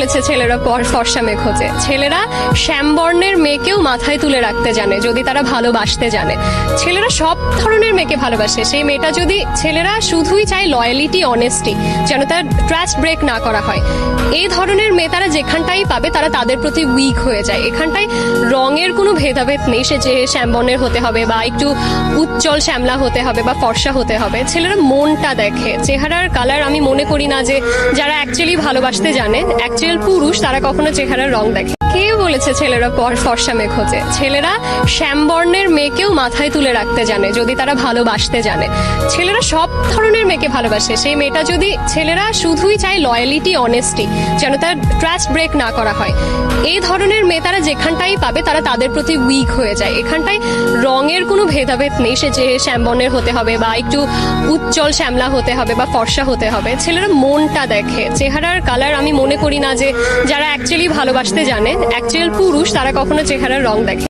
বলেছে ছেলেরা ফর্সা মেয়ে খোঁজে? ছেলেরা শ্যামবর্ণের মেয়েকেও মাথায় তুলে রাখতে জানে যদি তারা ভালোবাসতে জানে। ছেলেরা সব ধরনের মেয়েকে ভালোবাসে। সেই মেয়েটা যদি, ছেলেরা শুধুই চায় লয়ালিটি, অনেস্টি, যেন তার ট্রাস্ট ব্রেক না করা হয়। এই ধরনের মেয়ে তারা যেখানটাই পাবে তারা তাদের প্রতি উইক হয়ে যায়। এখানটায় রঙের কোনো ভেদাভেদ নেই, সে যে শ্যামবর্ণের হতে হবে বা একটু উজ্জ্বল শ্যামলা হতে হবে বা ফর্সা হতে হবে। ছেলেরা মনটা দেখে, চেহারার কালার। আমি মনে করি না যে যারা অ্যাকচুয়ালি ভালোবাসতে জানে, অ্যাকচুয়াল পুরুষ, তারা কখনো চেহারার রং দেখে। কে বলেছে ছেলেরা ফর্সা মেয়ে খোঁজে? ছেলেরা শ্যামবর্ণের মেয়েকেও মাথায় তুলে রাখতে জানে যদি তারা ভালোবাসতে জানে। ছেলেরা সব ধরনের মেয়েকে ভালোবাসে। সেই মেয়েটা যদি, ছেলেরা শুধুই চায় লয়ালিটি, অনেস্টি, যেন তার ট্রাস্ট ব্রেক না করা হয়। এই ধরনের মেয়ে তারা যেখানটাই পাবে তারা তাদের প্রতি উইক হয়ে যায়। এখানটায় রঙের কোনো ভেদাভেদ নেই, সে যে শ্যামবর্ণের হতে হবে বা একটু উজ্জ্বল শ্যামলা হতে হবে বা ফর্সা হতে হবে। ছেলেরা মনটা দেখে, চেহারার কালার। আমি মনে করি না যে যারা অ্যাকচুয়ালি ভালোবাসতে জানে, অ্যাকচুয়াল পুরুষ, তারা কখনো চেহারার রং দেখে।